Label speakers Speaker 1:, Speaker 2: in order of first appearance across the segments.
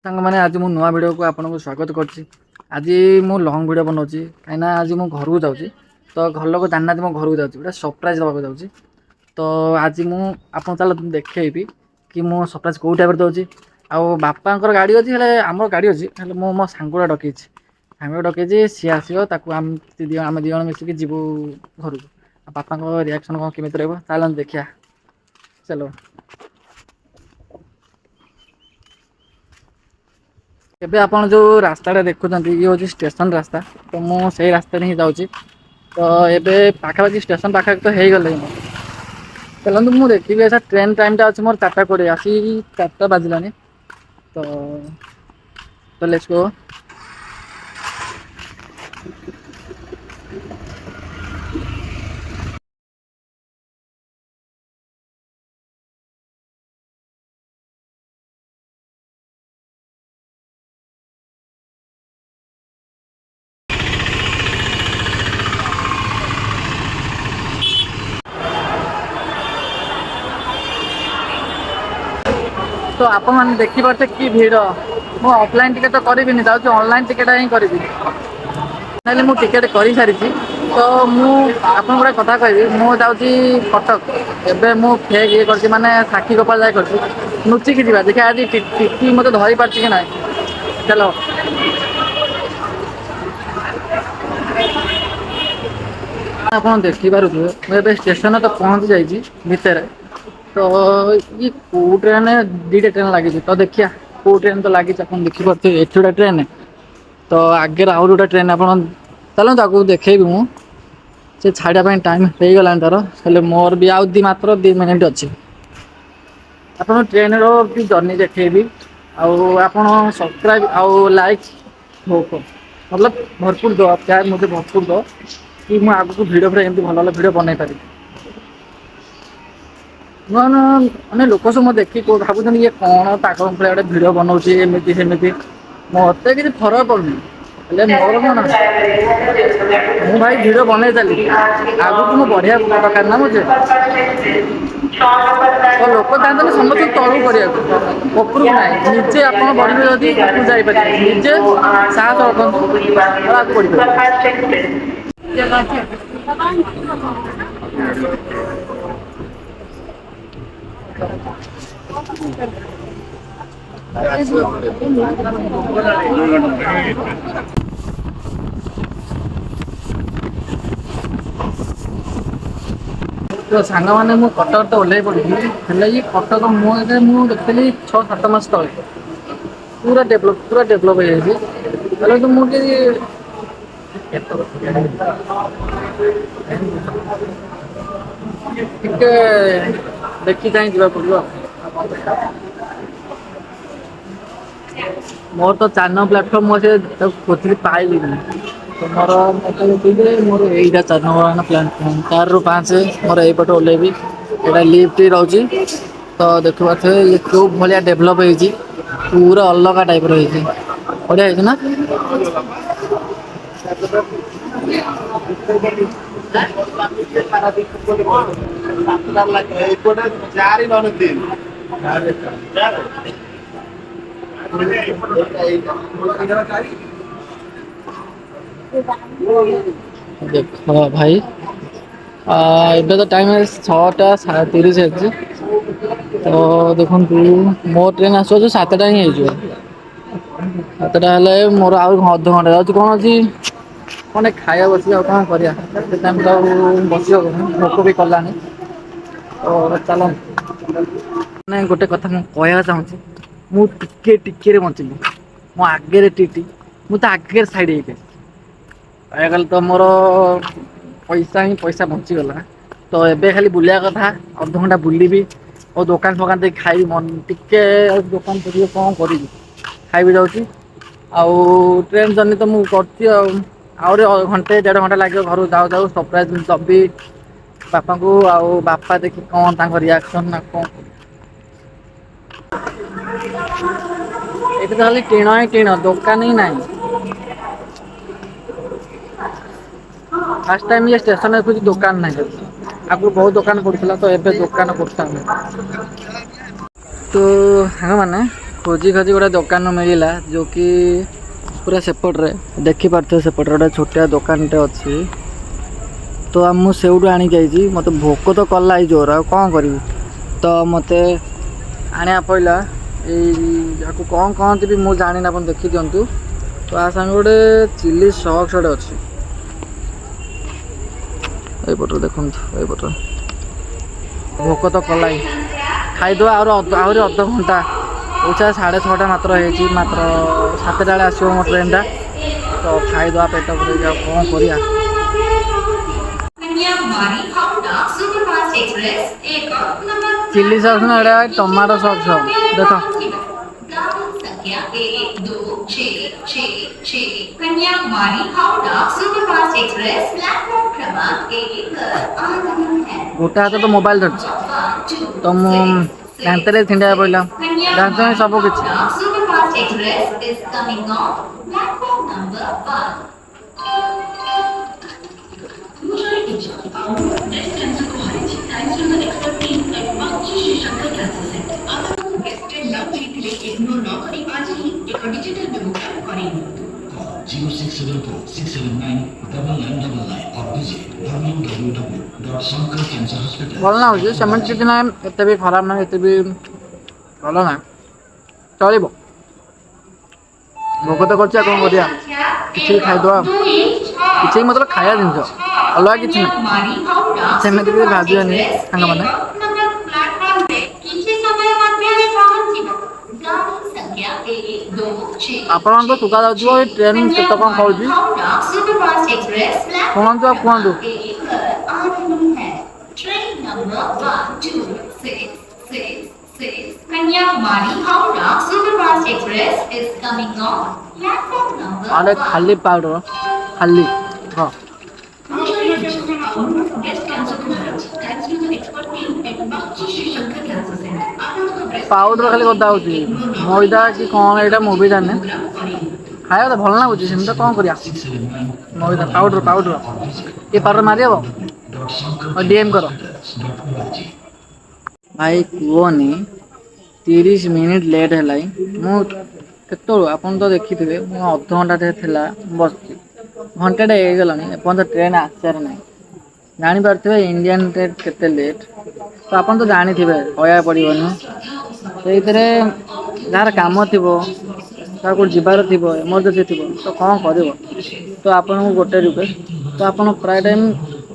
Speaker 1: ସାଙ୍ଗମାନେ ଆଜି ମୁଁ ନୂଆ ଭିଡ଼ିଓକୁ ଆପଣଙ୍କୁ ସ୍ୱାଗତ କରୁଛି। ଆଜି ମୁଁ ଲଙ୍ଗ୍ ଭିଡ଼ିଓ ବନାଉଛି କାହିଁକିନା ଆଜି ମୁଁ ଘରକୁ ଯାଉଛି। ତ ଘର ଲୋକ ଜାଣିନାହାନ୍ତି ମୋ ଘରକୁ ଯାଉଛି, ଗୋଟେ ସରପ୍ରାଇଜ୍ ଦେବାକୁ ଯାଉଛି। ତ ଆଜି ମୁଁ ଆପଣ ଚାଲ ଦେଖେଇବି କି ମୁଁ ସରପ୍ରାଇଜ୍ କେଉଁ ଟାଇପ୍ର ଦେଉଛି। ଆଉ ବାପାଙ୍କର ଗାଡ଼ି ଅଛି, ହେଲେ ଆମର ଗାଡ଼ି ଅଛି, ହେଲେ ମୁଁ ମୋ ସାଙ୍ଗଟା ଡକେଇଛି। ସାଙ୍ଗକୁ ଡକେଇଛି, ସିଏ ଆସିବ, ତାକୁ ଆମେ ଦୁଇ ଜଣ ମିଶିକି ଯିବୁ ଘରକୁ। ଆଉ ବାପାଙ୍କ ରିଆକ୍ସନ୍ କ'ଣ କେମିତି ରହିବ ଚାଲନ୍ତୁ ଦେଖିବା। ଚାଲ। ଏବେ ଆପଣ ଯୋଉ ରାସ୍ତାଟା ଦେଖୁଛନ୍ତି ଇଏ ହେଉଛି ଷ୍ଟେସନ ରାସ୍ତା। ତ ମୁଁ ସେଇ ରାସ୍ତାରେ ହିଁ ଯାଉଛି। ତ ଏବେ ପାଖାପାଖି ଷ୍ଟେସନ ପାଖାପାଖି ତ ହେଇଗଲିଣି। ଚାଲନ୍ତୁ ମୁଁ ଦେଖିବି ଏଟା ଟ୍ରେନ୍ ଟାଇମଟା ଅଛି ମୋର 4ଟା 20, ଆସିକି 4ଟା ବାଜିଲାଣି। ତ ଲେଟ୍ସ ଗୋ। ତ ଆପଣମାନେ ଦେଖିପାରୁଥିବେ କି ଭିଡ଼। ମୁଁ ଅଫଲାଇନ୍ ଟିକେଟ୍ ତ କରିବିନି, ଯାଉଛି ଅନଲାଇନ୍ ଟିକେଟ୍ ହିଁ କରିବି। ତାହେଲେ ମୁଁ ଟିକେଟ୍ କରିସାରିଛି। ତ ମୁଁ ଆପଣଙ୍କୁ ଗୋଟେ କଥା କହିବି, ମୁଁ ଯାଉଛି କଟକ। ଏବେ ମୁଁ ଫେକ୍ ଇଏ କରିଛି, ମାନେ ସାକ୍ଷୀଗୋପାଳ ଯାଏ କରିଛି। ଲୁଚିକି ଯିବା, ଦେଖିବା ଆଜି ଟିଟି ମୋତେ ଧରି ପାରୁଛି କି ନାହିଁ। ଚାଲ। ଆପଣ ଦେଖିପାରୁଥିବେ ମୁଁ ଏବେ ଷ୍ଟେସନରେ ତ ପହଞ୍ଚି ଯାଇଛି ଭିତରେ। ତ ଇଏ କୋଉ ଟ୍ରେନ୍, ଦିଟା ଟ୍ରେନ୍ ଲାଗିଛି ତ ଦେଖିବା। କୋଉ ଟ୍ରେନ୍ ତ ଲାଗିଛି ଆପଣ ଦେଖିପାରୁଥିବେ, ଏଠି ଗୋଟେ ଟ୍ରେନ୍। ତ ଆଗରେ ଆହୁରି ଗୋଟେ ଟ୍ରେନ୍, ଆପଣ ଚାଲନ୍ତୁ ଆଗକୁ ଦେଖେଇବି ମୁଁ। ସେ ଛାଡ଼ିବା ପାଇଁ ଟାଇମ୍ ହେଇଗଲାଣି ତାର, ହେଲେ ମୋର ବି ଆଉ ମାତ୍ର 2 ମିନିଟ୍ ଅଛି। ଆପଣ ଟ୍ରେନର ବି ଜର୍ନି ଦେଖେଇବି। ଆଉ ଆପଣ ସବସ୍କ୍ରାଇବ୍ ଆଉ ଲାଇକ୍ ମତଲବ ଭରପୁର ଦୋ, ପ୍ୟାର ମୁଝେ ଭରପୁର ଦୋ କି ମୁଁ ଆଗକୁ ଭିଡ଼ିଓ ଏମିତି ଭଲ ଭଲ ଭିଡ଼ିଓ ବନେଇ ପାରିବି। ନୂଆ ନୂଆ ମାନେ ଲୋକ ସବୁ ମୋତେ ଦେଖିକି ଭାବୁଛନ୍ତି ଇଏ କ'ଣ ପାଗଳ ଭଳିଆ ଗୋଟେ ଭିଡ଼ିଓ ବନଉଛି ଏମିତି ସେମିତି। ମୋତେ କିଛି ଫରକ ପଡ଼ୁନି, ହେଲେ ମୋର କ'ଣ ମୁଁ ଭାଇ ଭିଡ଼ିଓ ବନେଇ ଚାଲିଛି, ଆଗକୁ ମୁଁ ବଢ଼ିଆ ଦରକାର ନା ମୁଝେ। ତ ଲୋକ ଚାହାଁନ୍ତି ସମସ୍ତଙ୍କୁ ତଳକୁ କରିବାକୁ, ଉପରକୁ ନାହିଁ। ନିଜେ ଆପଣ ବଢ଼ିବେ ଯଦି ଉପରକୁ ଯାଇପାରିବେ, ନିଜେ ସାହସ ରଖନ୍ତୁ ଆଗକୁ ବଢ଼ିପାରିବେ। ତ ସାଙ୍ଗମାନେ ମୁଁ କଟକ ତ ଓହ୍ଲେଇ ପଡ଼ିଥିଲି, ହେଲେ କି କଟକ ମୁଁ ଦେଖିଥିଲି 6-7 ମାସ ତଳେ। ପୁରା ଡେଭଲପ୍ ହେଇଯାଇଛି। ହେଲେ ତ ମୁଁ ଟିକେ ଦେଖି ଚାହିଁ ଯିବାକୁ ପଡ଼ିବ ଆଉ। ମୋର ତ 4 ନମ୍ବର ପ୍ଲାଟଫର୍ମ, ମୁଁ ସେ ତାକୁ ଖୋଜିଲି ପାଇଲିନି। ମୋର ମୋର ଏଇଟା 4 ନମ୍ବର ପ୍ଲାଟଫର୍ମ, 4ରୁ 5 ମୋର ଏଇପଟେ ଓହ୍ଲେଇବି। ଏଇଟା ଲିଫ୍ଟ ରହୁଛି। ତ ଦେଖିପାରୁଥିବେ ଇଏ କୋଉ ଭଳିଆ ଡେଭଲପ୍ ହେଇଛି, ପୁରା ଅଲଗା ଟାଇପର ହେଇଛି। ବଢ଼ିଆ ହେଇଛି ନା? ଦେଖ ଭାଇ, ଏବେ ତ ଟାଇମ୍ 6ଟା 30 ହେଇଛି। ତ ଦେଖନ୍ତୁ ମୋ ଟ୍ରେନ୍ ଆସୁ ଆସୁ 7ଟା ହିଁ ହେଇଯିବ। 7ଟା ହେଲେ ମୋର ଆଉ ଅଧଘଣ୍ଟା ଯାଉଛି। କ'ଣ ଅଛି କ'ଣ ଖାଇବା ବସିବା, ଆଉ କ'ଣ କରିବା। ଏତେ ଟାଇମ୍ ତ ଆଉ ବସି ହବନି, ଭୋକ ବି କଲାଣି। ଓ ଚାଲ, ମାନେ ଗୋଟେ କଥା ମୁଁ କହିବାକୁ ଚାହୁଁଛି, ମୁଁ ଟିକେରେ ବଞ୍ଚିଲି। ମୋ ଆଗରେ ଟିଟି, ମୁଁ ତା ଆଗରେ ସାଇଡ଼ ହେଇକି ଆସିଛି। କହିବାକୁ ଗଲେ ତ ମୋର ପଇସା ହିଁ ପଇସା ବଞ୍ଚିଗଲା। ତ ଏବେ ଖାଲି ବୁଲିବା କଥା, ଅଧଘଣ୍ଟା ବୁଲିବି। ଆଉ ଦୋକାନ ଫୋକାନ ଦେଇ ଖାଇବି, ଟିକେ ଦୋକାନ ପଡ଼ିବ କ'ଣ କରିବି। ଖାଇବି ଯାଉଛି। ଆଉ ଟ୍ରେନ୍ ଜର୍ଣ୍ଣି ତ ମୁଁ କରୁଛି ଆଉ। ଆହୁରି ଘଣ୍ଟେ 1.5 ଘଣ୍ଟା ଲାଗିବ ଘରକୁ ଯାଉ ଯାଉ। ସରପ୍ରାଇଜ୍ ଦେବି ବାପାଙ୍କୁ, ଆଉ ବାପା ଦେଖି କ'ଣ ତାଙ୍କ ରିଆକ୍ସନ୍ ନା କ'ଣ। ଏଠି ତ ଖାଲି ଟିଣ ହିଁ ଟିଣ, ଦୋକାନ ହିଁ ନାହିଁ। ଫାଷ୍ଟ ଟାଇମ୍ ଏ ଷ୍ଟେସନରେ ଦେଖୁଛି ଦୋକାନ ନାହିଁ। ଆଗରୁ ବହୁତ ଦୋକାନ ପଡୁଥିଲା, ତ ଏବେ ଦୋକାନ ପଡୁନି। ତ ସାଙ୍ଗମାନେ खोजी खोजी गोटे दुकान मिलला जो कि पूरा सेपटे देखिपे सेपटे गोटे छोटिया दुकानटे अच्छी तो मुझे आनी जाइए मत भोक तो कला जोर आ कौन करी तो मत आने पड़ा या कौन कहती भी मुझे जानी आप देखी दिंतु तो आ सागे गोटे चिली सॉस गोटे अच्छी यपटर देखो यपटर भोक तो कला खाईद आहरी अध घंटा उचा 6:30 मात्र मात्र 7टा बेले आसो मो ट्रेनटा तो खाईद पेट पूरे कौन करिया चिल्ली सॉस ना एटा टमाटो सॉस देख गोटे हाथ तो मोबाइल धरछि तो मुझे थिंडा पड़ा जानते सब किसी भल ना हो सीमेंट ना एत भी खराब ना एत भी भल ना चल भोक तो कर कौन करिया कि खाईद कि मतलब खाया जिनस अलग किसी ना सेमती भी भाजनी सांग मैंने आपन तो सुखा जाऊ ट्रेन केत कौन खाऊ शुणु आप कहतु अरे खाली पाउडर खाली हाँ पाउडर खाली गदा हो मैदा कि कौन यहाँ मुझे जाने खाया तो भल ना सेम तो कौन करिया मैदा पाउडर पाउडर ये पाउडर मारी हम और डीएम कर भाई कहनी 30 मिनिट लेट है मुझे आपन तो देखी थे अध घंटा था बस घंटाटे होगला एपन ट्रेन आसार ना जानीपे इंडियन ट्रेन केते लेट तो आपन तो जानी थे कहया पड़ोनी से जार कम थी कौट जबार थी एमरजेंसी थी तो कौन कर तो आपन को गोटे रिक्वेस्ट तो आपन प्राय टाइम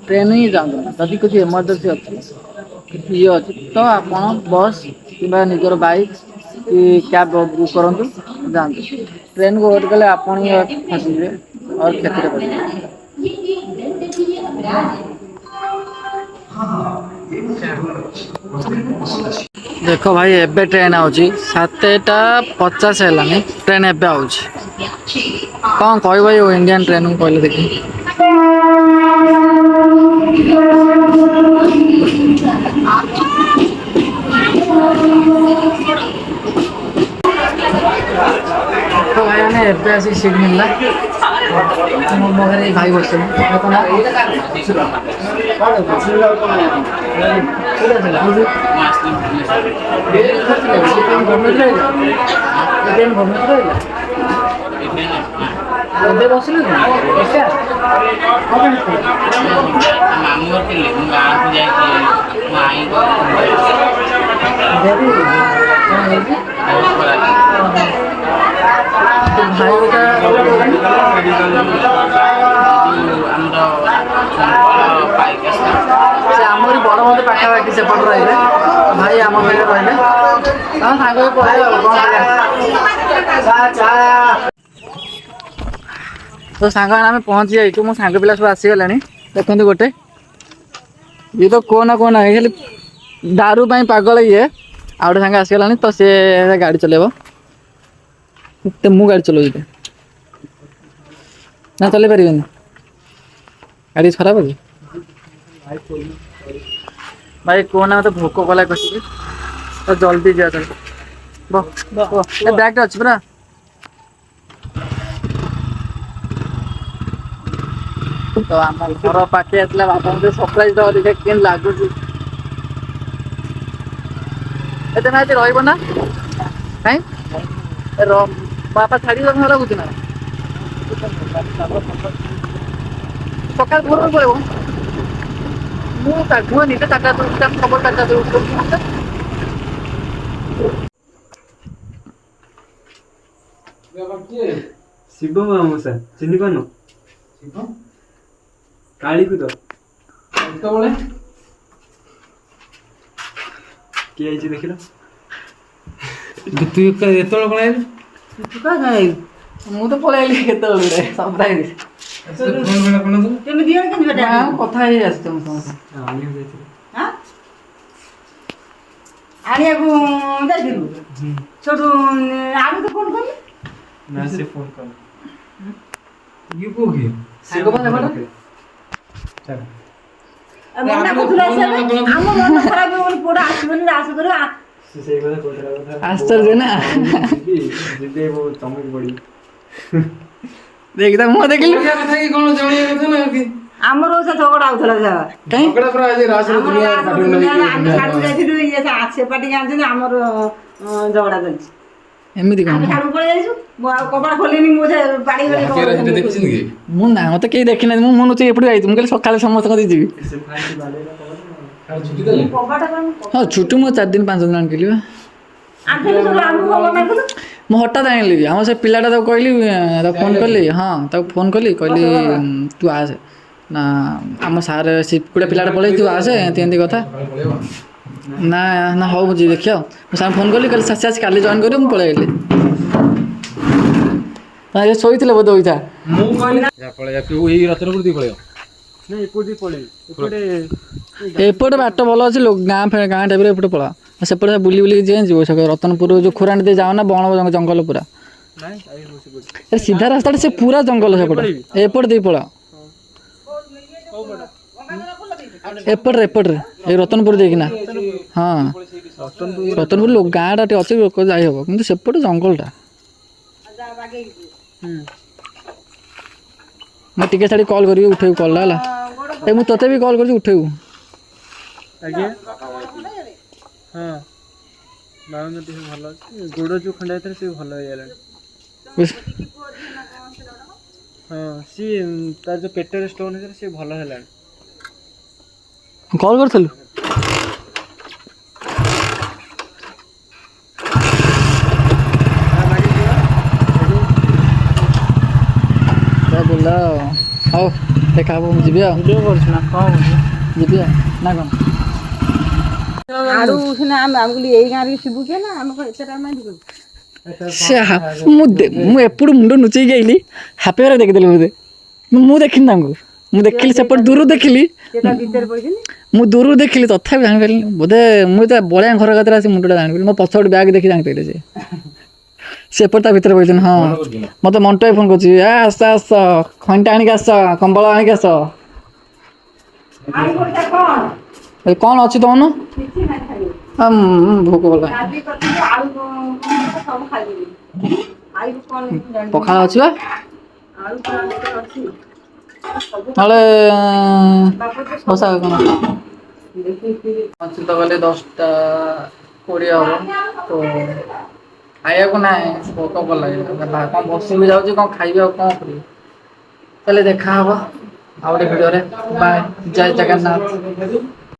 Speaker 1: ट्रेन ही जाऊँ जदि कुछ एमरजेंसी अच्छी ये अच्छी तो आप बस कि निजर बाइक कि कैब बुक करूँ जातु ट्रेन को वेट कले आप फंसवे और क्षति पड़े देख भाई एबे ट्रेन आउची 7:50 है ट्रेन एबे आउची कौन कह भाई इंडियन ट्रेन को कहले देखी तो भाई मैंने एबे आसी सीट मिलला मो घरे भाई बस आमरी बड़ मत पाखापाखि सेपट रही भाई आम पाखे रही सांग तो सांग आम पहुँची जाइए मो सांग पिला सब आसीगला देखते गोटे ये तो कौन कौन है खाली दारू पागल ये आउटे सांगे आसीगला तो सी गाड़ी चलेब तो मु गाड़ी चलाऊँ ना चल पारे गाड़ी खराब है भाई कहना मत भोक कला कषि तो जल्दी जा बैग अच्छी पूरा तो आम घर पाखे आसला बापा मुझे सरप्राइज दवा देखा के लगुच एत ना रहा कहीं ବାପା ଛାଡିକି ଘର ଲାଗୁଛି ନା ସକାଳ ଭୋରରୁ ପଳେଇବ। ମୁଁ ନିଜେ ଚାରିଟା ଖବର ଚାରିଟା
Speaker 2: ଶିବ ମଉସା ଚିହ୍ନି ପାରୁନ? କାଳୀକୁ ତ
Speaker 1: କେତେବେଳେ
Speaker 2: କିଏ ହେଇଛି ଦେଖିଲ?
Speaker 3: ତୁ ଏତେବେଳେ ପଳେଇ
Speaker 1: ମୁଁ ତ ପଳେଇ ଆଇଲି କେତେବେଳେ ସପ୍ତାହେ କଥା ହେଇ ଆସିଛି ତମ
Speaker 4: ଆଣିବାକୁ ଯାଇଥିଲୁ ସେଠୁ ଆଣି ତ ଫୋନ କଲି
Speaker 2: ନା ସେ ଫୋନ କଲ
Speaker 3: ଇଏ କୋଉ କି
Speaker 4: ମନା କରୁଥିଲା ଆମ ମନ ଖରାପ ବୋଲି ପୁଅଟା ଆସିବନି ଆସ କରିବ
Speaker 2: ସେ ସେଇ କଥା କହୁଥିଲା
Speaker 1: ଆଶ୍ଚର୍ଯ୍ୟ ନା
Speaker 2: ଯିବି ଚମକି ପଡିବି
Speaker 1: ଦେଖି ତା ମୁହଁ ଦେଖିଲୁ
Speaker 3: କଥା କି କଣ ଜଣିବା କଥା ନା କି
Speaker 4: ଆମର ସେ ଝଗଡା ହଉଥିଲା ଯାହା
Speaker 3: ଝଗଡା ପୁରା ଆଜି ରାସରେ ଦୁନିଆ
Speaker 4: ଆମେ ଛାଡୁ ଯାଇଥିଲୁ ଇଏ ସେ ପାଟିକି ଆଣିଛନ୍ତି ଆମର ଝଗଡା ଚାଲିଛି
Speaker 1: ଏମିତି କଣ
Speaker 4: ଆମେ ଛାଡୁ ପଳେଇ ଯାଇଛୁ ମୁଁ ଆଉ କବାଟ ଖୋଲିନି ମୁଁ ସେ ବାଡି
Speaker 3: ଦେଖିଛନ୍ତି କି
Speaker 1: ମୁଁ ନା ମତେ କେହି ଦେଖିନାହାନ୍ତି ମୁଁ ମନୁଛି ଏପଟେ ଯାଇଛି ମୁଁ କହିଲି ସକାଳେ ସମସ୍ତଙ୍କ କତିକି ଯିବି
Speaker 2: ସେ ଫାଇଲି ବାଡେଇଲା
Speaker 3: ଛୁଟି ଦେଲେ
Speaker 4: କବାଟ
Speaker 1: ହଁ ଛୁଟି ମୁଁ 4 ଦିନ 5 ଦିନ ଆଣିଥିଲି ବା ମୁଁ ହଠାତ୍ ଆଣିଲି ଆମ ସେ ପିଲାଟା ତାକୁ କହିଲି ତାକୁ ଫୋନ୍ କଲି ହଁ ତାକୁ ଫୋନ୍ କଲି କହିଲି ତୁ ଆସେ ନା ଆମ ସାର୍ ଗୋଟେ ପିଲାଟା ପଳେଇ ତୁ ଆସେ ଏମିତି କଥା ନା ନା ହଉ ମୁଁ ଯିବି ଦେଖିଆ ମୁଁ ସାର୍ ଫୋନ୍ କଲି କହିଲି ସାର୍ କାଲି ଜଏନ୍ କରିବ ମୁଁ ପଳେଇ ଆଇଲି ଶୋଇଥିଲେ ବୋଧେ ଇଚ୍ଛା
Speaker 3: ମୁଁ କହିଲି ପଳେଇ ଏଇ ରତନପୁର ଦେଇ ପଳେଇବ
Speaker 2: ନା ଏପଟେ ପଳେଇ
Speaker 1: ଏପଟେ ବାଟ ଭଲ ଅଛି ଗାଁ ଟାଇପ୍ର ଏପଟେ ପଳା ସେପଟେ ବୁଲି ବୁଲିକି ଯିବ ସେ ରତନପୁର ଯୋଉ ଖୋରାଣି ଦେଇ ଯାଅ ନା ବଣ ଜଙ୍ଗଲ ପୁରା ସିଧା ରାସ୍ତାଟା ସେ ପୁରା ଜଙ୍ଗଲ ସେପଟେ ଏପଟେ ଦେଇ ପଳା ଏପଟରେ ଏଇ ରତନପୁର ଦେଇକିନା ହଁ ରତନପୁର ଗାଁଟା ଟିକେ ଅଛି ଲୋକ ଯାଇ ହବ କିନ୍ତୁ ସେପଟେ ଜଙ୍ଗଲଟା ମୁଁ ଟିକେ ଛାଡ଼ି କଲ୍ କରିବି ଉଠେଇବୁ କଲ୍ଟା ହେଲା ଏ ମୁଁ ତତେ ବି କଲ୍ କରିଛି ଉଠେଇବୁ
Speaker 2: ଆଜ୍ଞା ହଁ ବାଉନ ଦେହ ଭଲ ଅଛି ଗୋଡ଼ ଯୋଉ ଖଣ୍ଡା ହେଇଥିଲା ସେ ଭଲ ହେଇଗଲାଣି ହଁ ସିଏ ତାର ଯୋଉ ପେଟରେ ଷ୍ଟୋନ୍ ହେଇଥିଲା ସିଏ ଭଲ ହେଲାଣି
Speaker 1: କଲ୍ କରିଥିଲୁ ବୁଲା ହଉ ଦେଖା ହବ ମୁଁ ଯିବି ଆଉ କରୁଛୁ ନା କ'ଣ ଯିବି ଆଉ ନା କ'ଣ
Speaker 4: ଆଡୁ ସିନା ଆମେ କହିଲି ଏଇ ଗାଁରେ ଶିବୁ କିଏ ନା ଆମେ ଏତେ ଟାଇମ୍ ଯିବୁ
Speaker 1: ସେ ମୁଁ ଏପଟୁ ମୁଣ୍ଡ ନୁଚେଇକି ଆଇଲି ହାପି ଭାଇ ଦେଖିଦେଲି ବୋଧେ ମୁଁ ଦେଖିନି ତାଙ୍କୁ ମୁଁ ଦେଖିଲି ସେପଟେ ଦୂରରୁ ଦେଖିଲି ମୁଁ ଦୂରରୁ ଦେଖିଲି ତଥାପି ଜାଣିପାରିଲିନି ବୋଧେ ମୁଁ ତ ବଳିଆ ଘର କତିରେ ଆସି ମୁଣ୍ଡଟା ଜାଣିପାରିଲି ମୋ ପଛ ଗୋଟେ ବ୍ୟାଗ୍ ଦେଖି ଜାଣିପାରିଲି ସେ ସେପଟେ ତା ଭିତରେ କହିଛନ୍ତି ହଁ ମତେ ମଣ୍ଟୁ ଭାଇ ଫୋନ୍ କରୁଛି ଆସ ଖଇଣ୍ଟା ଆଣିକି ଆସ କମ୍ବଳ ଆଣିକି ଆସ କ'ଣ ଅଛି ତମର ଭୋକ କଲା ପଖାଳ ଅଛି ବା ନହେଲେ ବସା କ'ଣ ଅଛି ତ ଗଲେ 10:20 ହବ ତ ଖାଇବାକୁ ନାହିଁ ଭୋକ କଲା କ'ଣ ବସିବି ଯାଉଛି କ'ଣ ଖାଇବି ଆଉ କ'ଣ କରିବି ତାହେଲେ ଦେଖାହବ ଆଉ ଗୋଟେ ଭିଡ଼ିଓରେ ବାଏ ଜୟ ଜଗନ୍ନାଥ।